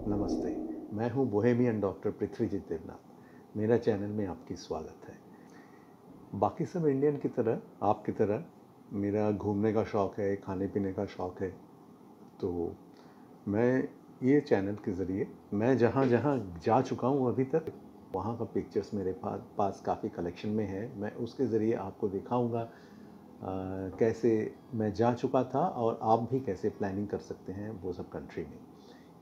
नमस्ते, मैं हूं बोहेमियन डॉक्टर पृथ्वीजीत देवनाथ। मेरा चैनल में आपकी स्वागत है। बाकी सब इंडियन की तरह, आपकी तरह मेरा घूमने का शौक़ है, खाने पीने का शौक़ है। तो मैं ये चैनल के ज़रिए मैं जहाँ जहाँ जा चुका हूँ अभी तक, वहाँ का पिक्चर्स मेरे पास काफ़ी कलेक्शन में है। मैं उसके ज़रिए आपको दिखाऊँगा कैसे मैं जा चुका था और आप भी कैसे प्लानिंग कर सकते हैं वो सब कंट्री में।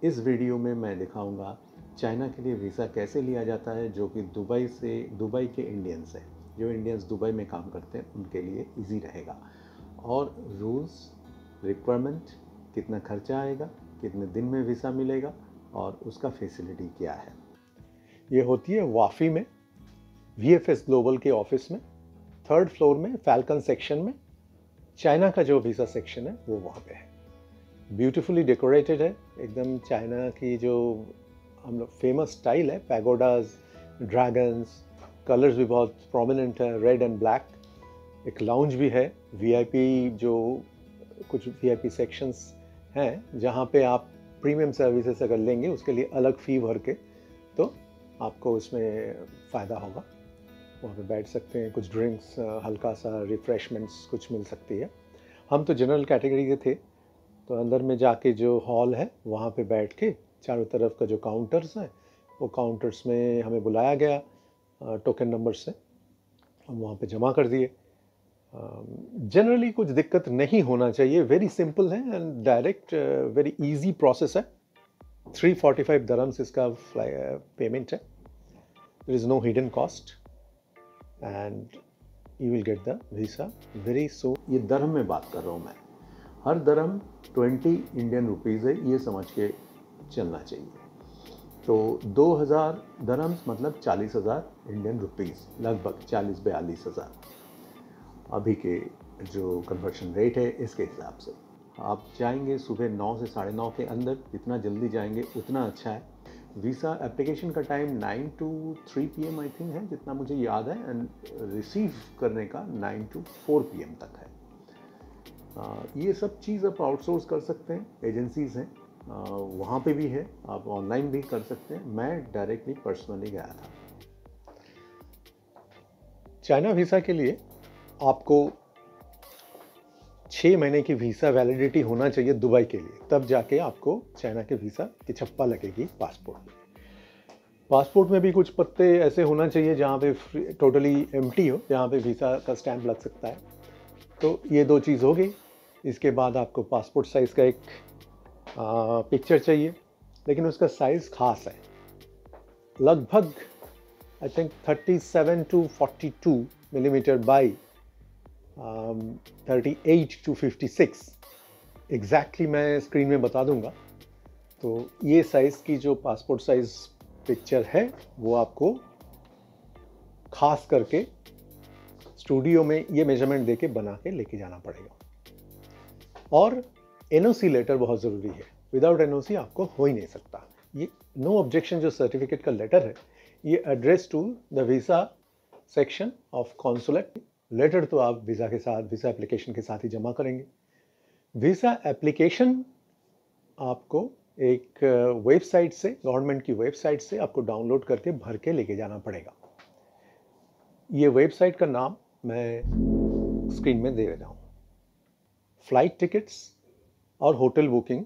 इस वीडियो में मैं दिखाऊंगा चाइना के लिए वीज़ा कैसे लिया जाता है, जो कि दुबई के इंडियंस हैं, जो इंडियंस दुबई में काम करते हैं उनके लिए इजी रहेगा। और रूल्स, रिक्वायरमेंट, कितना खर्चा आएगा, कितने दिन में वीज़ा मिलेगा और उसका फैसिलिटी क्या है। ये होती है वाफी में, VFS ग्लोबल के ऑफिस में, 3rd फ्लोर में, फैल्कन सेक्शन में। चाइना का जो वीज़ा सेक्शन है वो वहाँ पे है। ब्यूटीफुली डेकोरेटेड है, एकदम चाइना की जो हम लोग फेमस स्टाइल है, पैगोडाज, ड्रैगन्स, कलर्स भी बहुत प्रोमिनेंट है, रेड एंड ब्लैक। एक लाउंज भी है, VIP जो कुछ VIP सेक्शंस हैं जहाँ पे आप प्रीमियम सर्विसेज अगर लेंगे उसके लिए अलग फ़ी भर के तो आपको उसमें फ़ायदा होगा। वहाँ पे बैठ सकते हैं, कुछ ड्रिंक्स, हल्का सा रिफ़्रेशमेंट्स कुछ मिल सकती है। हम तो जनरल कैटेगरी के थे, तो अंदर में जाके जो हॉल है वहाँ पे बैठ के चारों तरफ का जो काउंटर्स हैं वो काउंटर्स में हमें बुलाया गया टोकन नंबर से, हम वहाँ पे जमा कर दिए। जनरली कुछ दिक्कत नहीं होना चाहिए, वेरी सिंपल है and direct, very easy process है। 345 दरम्स इसका पेमेंट है। There is no hidden cost and you will get the visa very soon. ये दरम में बात कर रहा हूँ मैं। हर दरम 20 इंडियन रुपीज़ है, ये समझ के चलना चाहिए। तो 2000 दरम्स मतलब 40,000 इंडियन रुपीज़, लगभग 40-42 हज़ार अभी के जो कन्वर्शन रेट है इसके हिसाब से। आप जाएंगे सुबह 9 से 9:30 के अंदर, जितना जल्दी जाएंगे उतना अच्छा है। वीज़ा एप्लीकेशन का time 9 to 3 PM I think है, जितना मुझे याद है, एंड रिसीव करने का 9 to 4 PM तक है। ये सब चीज़ आप आउटसोर्स कर सकते हैं, एजेंसीज़ हैं वहाँ पे भी है, आप ऑनलाइन भी कर सकते हैं। मैं डायरेक्टली पर्सनली गया था। चाइना वीज़ा के लिए आपको 6 महीने की वीज़ा वैलिडिटी होना चाहिए दुबई के लिए, तब जाके आपको चाइना के वीज़ा की छप्पा लगेगी पासपोर्ट में। पासपोर्ट में भी कुछ पत्ते ऐसे होना चाहिए जहाँ पे टोटली एम्प्टी हो, जहाँ पे वीज़ा का स्टैम्प लग सकता है। तो ये 2 चीज़ हो गई। इसके बाद आपको पासपोर्ट साइज़ का एक पिक्चर चाहिए, लेकिन उसका साइज़ ख़ास है, लगभग I think 37 to 42 millimetre by 38 to 56 exactly मैं स्क्रीन में बता दूंगा। तो ये साइज़ की जो पासपोर्ट साइज़ पिक्चर है वो आपको खास करके स्टूडियो में ये मेजरमेंट देके बना के लेके जाना पड़ेगा। और NOC लेटर बहुत ज़रूरी है, विदाउट NOC आपको हो ही नहीं सकता। ये नो ऑब्जेक्शन जो सर्टिफिकेट का लेटर है, ये address to the visa section of consulate. Letter तो आप वीज़ा के साथ, वीज़ा एप्लीकेशन के साथ ही जमा करेंगे। वीज़ा एप्लीकेशन आपको एक वेबसाइट से, गवर्नमेंट की वेबसाइट से आपको डाउनलोड करके भर के लेके जाना पड़ेगा। ये वेबसाइट का नाम मैं स्क्रीन में दे रहा हूँ। फ्लाइट टिकट्स और होटल बुकिंग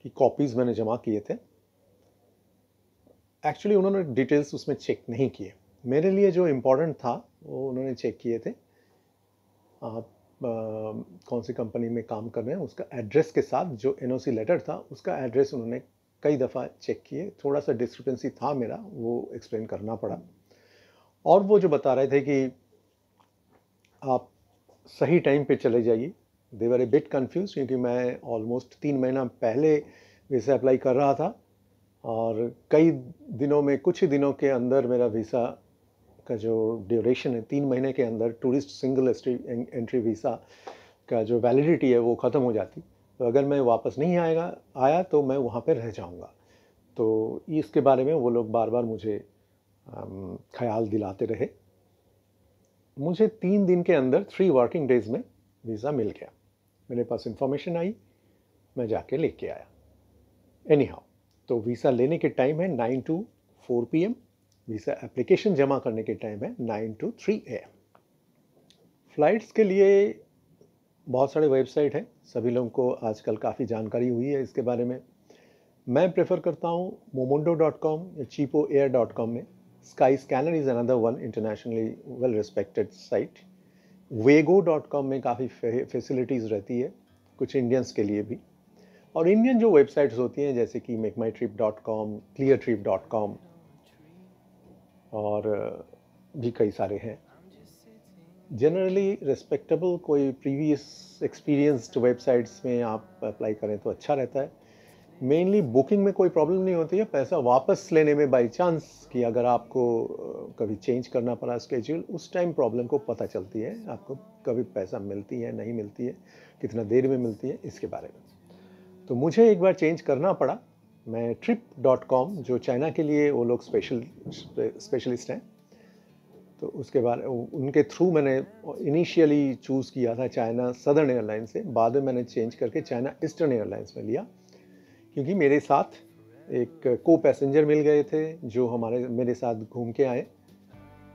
की कॉपीज़ मैंने जमा किए थे। एक्चुअली उन्होंने डिटेल्स उसमें चेक नहीं किए, मेरे लिए जो इम्पोर्टेंट था वो उन्होंने चेक किए थे। आप कौन सी कंपनी में काम कर रहे हैं उसका एड्रेस के साथ जो NOC लेटर था उसका एड्रेस उन्होंने कई दफ़ा चेक किए। थोड़ा सा डिस्क्रिपेंसी था मेरा, वो एक्सप्लेन करना पड़ा। और वो जो बता रहे थे कि आप सही टाइम पे चले जाइए, दे वर ए बिट कन्फ्यूज, क्योंकि मैं ऑलमोस्ट 3 महीना पहले वीज़ा अप्लाई कर रहा था और कई दिनों में, कुछ ही दिनों के अंदर मेरा वीज़ा का जो ड्यूरेशन है 3 महीने के अंदर, टूरिस्ट सिंगल एंट्री वीज़ा का जो वैलिडिटी है वो ख़त्म हो जाती। तो अगर मैं वापस नहीं आया तो मैं वहाँ पे रह जाऊँगा। तो इसके बारे में वो लोग बार बार मुझे ख्याल दिलाते रहे। मुझे 3 दिन के अंदर, 3 वर्किंग डेज़ में वीज़ा मिल गया। मेरे पास इंफॉर्मेशन आई, मैं जाके लेके आया। एनी हाउ, तो वीज़ा लेने के टाइम है 9 to 4 PM, वीज़ा एप्लीकेशन जमा करने के टाइम है 9 to 3 AM। फ़्लाइट्स के लिए बहुत सारे वेबसाइट हैं, सभी लोगों को आजकल काफ़ी जानकारी हुई है इसके बारे में। मैं प्रेफर करता हूँ momondo.com या cheapoair.com में। Skyscanner is another one internationally well respected site. वेगो.com में काफ़ी फैसिलिटीज़ रहती है, कुछ इंडियंस के लिए भी। और इंडियन जो वेबसाइट्स होती हैं जैसे कि मेकमाईट्रिप.com, cleartrip.com और भी कई सारे हैं। जनरली रिस्पेक्टेबल कोई प्रीवियस एक्सपीरियंस्ड वेबसाइट्स में आप अप्लाई करें तो अच्छा रहता है। मेनली बुकिंग में कोई प्रॉब्लम नहीं होती है, पैसा वापस लेने में बाई चांस कि अगर आपको कभी चेंज करना पड़ा स्केड्यूल, उस टाइम प्रॉब्लम को पता चलती है आपको, कभी पैसा मिलती है नहीं मिलती है, कितना देर में मिलती है, इसके बारे में। तो मुझे एक बार चेंज करना पड़ा। मैं trip.com, जो चाइना के लिए वो लोग स्पेशलिस्ट हैं, तो उसके बाद उनके थ्रू मैंने इनिशियली चूज़ किया था चाइना सदर्न एयरलाइन से, बाद में मैंने चेंज करके चाइना ईस्टर्न एयरलाइंस में लिया, क्योंकि मेरे साथ एक को पैसेंजर मिल गए थे जो मेरे साथ घूम के आए,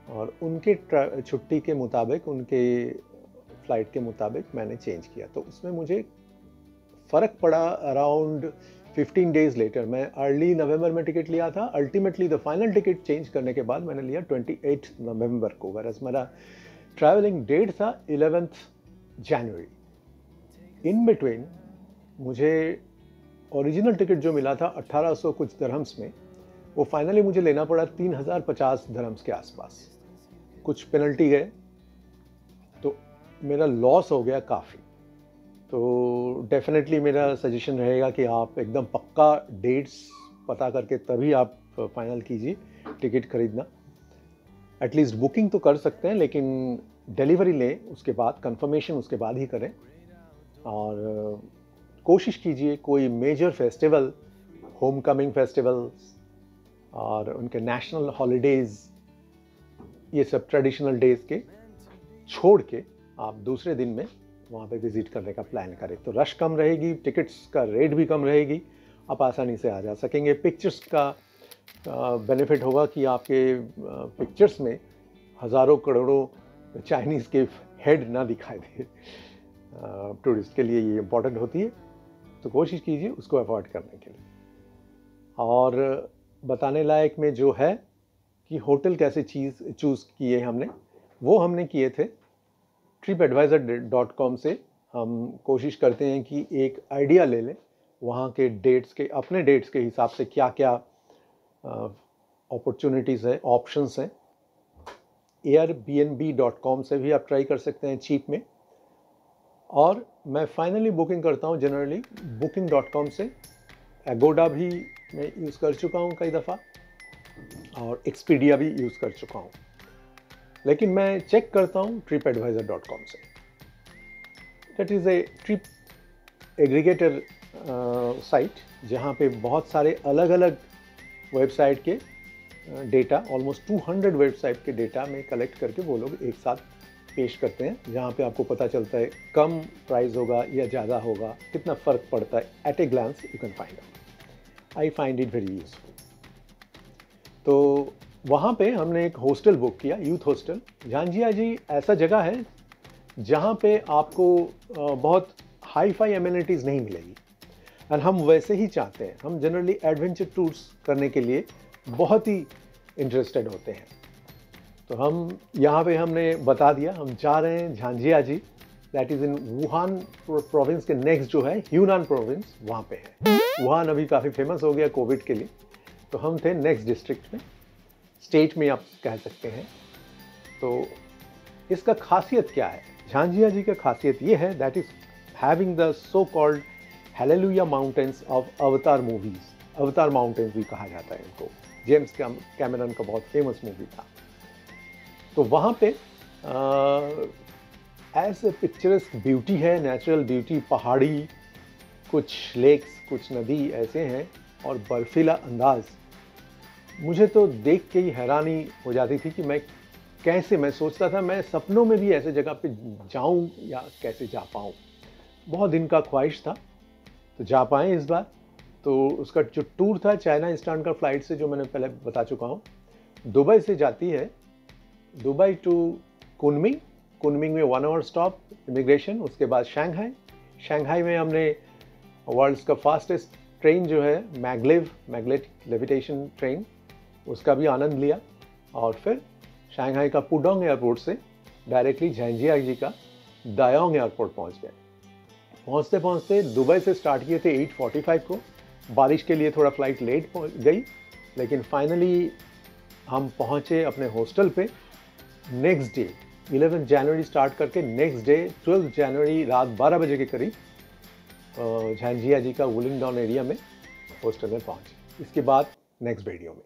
और उनके छुट्टी के मुताबिक, उनके फ़्लाइट के मुताबिक मैंने चेंज किया। तो उसमें मुझे फ़र्क पड़ा अराउंड 15 डेज़ लेटर। मैं अर्ली नवंबर में टिकट लिया था, ultimately the final ticket change करने के बाद मैंने लिया 28 नवंबर को, वरस मेरा ट्रैवलिंग डेट था 11 जनवरी। इन बिटवीन मुझे ओरिजिनल टिकट जो मिला था 1800 कुछ दरहम्स में, वो फाइनली मुझे लेना पड़ा 3050 दरहम्स के आसपास। कुछ पेनल्टी गए तो मेरा लॉस हो गया काफ़ी। तो डेफिनेटली मेरा सजेशन रहेगा कि आप एकदम पक्का डेट्स पता करके तभी आप फाइनल कीजिए टिकट खरीदना। एटलीस्ट बुकिंग तो कर सकते हैं, लेकिन डिलीवरी लें उसके बाद, कंफर्मेशन उसके बाद ही करें। और कोशिश कीजिए कोई major festival, home coming festivals और उनके नेशनल हॉलीडेज़, ये सब ट्रेडिशनल डेज़ के छोड़ के आप दूसरे दिन में वहाँ पे विज़िट करने का प्लान करें। तो रश कम रहेगी, टिकट्स का रेट भी कम रहेगी, आप आसानी से आ जा सकेंगे। पिक्चर्स का बेनिफिट होगा कि आपके पिक्चर्स में हज़ारों करोड़ों चाइनीज़ के हेड ना दिखाई दे। टूरिस्ट के लिए ये इम्पोर्टेंट होती है, तो कोशिश कीजिए उसको अवॉइड करने के लिए। और बताने लायक में जो है कि होटल कैसे चूज़ किए हमने, वो हमने किए थे tripadvisor.com से। हम कोशिश करते हैं कि एक आइडिया ले लें वहाँ के डेट्स के, अपने डेट्स के हिसाब से क्या क्या अपॉर्चुनिटीज़ है, ऑप्शंस हैं। airbnb.com से भी आप ट्राई कर सकते हैं चीप में। और मैं फाइनली बुकिंग करता हूँ जनरली booking.com से। एगोडा भी मैं यूज़ कर चुका हूँ कई दफ़ा, और एक्सपीडिया भी यूज़ कर चुका हूँ, लेकिन मैं चेक करता हूँ tripadvisor.com से। That is a trip aggregator site, जहाँ पे बहुत सारे अलग अलग वेबसाइट के डेटा, ऑलमोस्ट 200 वेबसाइट के डेटा में कलेक्ट करके वो लोग एक साथ पेश करते हैं, जहाँ पे आपको पता चलता है कम प्राइस होगा या ज़्यादा होगा, कितना फ़र्क पड़ता है। At a glance you can find out. I find it very useful. तो वहाँ पे हमने एक हॉस्टल बुक किया, यूथ हॉस्टल। झांझिया जी ऐसा जगह है जहाँ पे आपको बहुत हाई फाई एमिनिटीज़ नहीं मिलेगी, और हम वैसे ही चाहते हैं। हम जनरली एडवेंचर टूर्स करने के लिए बहुत ही इंटरेस्टेड होते हैं। तो हम यहाँ पे हमने बता दिया हम जा रहे हैं झांझिया जी, that is in Wuhan province के नेक्स्ट जो है ह्यूनान प्रोविंस, वहाँ पे है। वुहान अभी काफ़ी फेमस हो गया कोविड के लिए, तो हम थे नेक्स्ट डिस्ट्रिक्ट में, स्टेट में आप कह सकते हैं। तो इसका खासियत क्या है? झांझिया जी का खासियत ये है, that is having the so called hallelujah mountains of अवतार मूवीज़। अवतार माउंटेन्स भी कहा जाता है इनको, जेम्स कैमरन का बहुत फेमस मूवी था। तो वहाँ पे एज ए पिक्चरस्क ब्यूटी है, नेचुरल ब्यूटी, पहाड़ी, कुछ लेक्स, कुछ नदी ऐसे हैं, और बर्फीला अंदाज़। मुझे तो देख के ही हैरानी हो जाती थी कि मैं सोचता था मैं सपनों में भी ऐसे जगह पे जाऊं या कैसे जा पाऊं। बहुत दिन का ख्वाहिश था, तो जा पाए इस बार। तो उसका जो टूर था चाइना ईस्टर्न का फ्लाइट से, जो मैंने पहले बता चुका हूँ, दुबई से जाती है, दुबई टू कुनमिंग, कुनमिंग में 1 आवर स्टॉप इमिग्रेशन, उसके बाद शंघाई, शंघाई में हमने वर्ल्ड्स का फास्टेस्ट ट्रेन जो है मैगलेट लेविटेशन ट्रेन, उसका भी आनंद लिया। और फिर शंघाई का पुडोंग एयरपोर्ट से डायरेक्टली झेंजियांग का दायोंग एयरपोर्ट पहुंच गए। पहुंचते पहुंचते दुबई से स्टार्ट किए थे 8:45 को, बारिश के लिए थोड़ा फ्लाइट लेट गई, लेकिन फाइनली हम पहुंचे अपने हॉस्टल पे नेक्स्ट डे 11 जनवरी स्टार्ट करके नेक्स्ट डे 12 जनवरी रात 12 बजे के करीब झेंजियांग का वुलिंगडॉन एरिया में हॉस्टल में पहुंचे। इसके बाद नेक्स्ट वीडियो में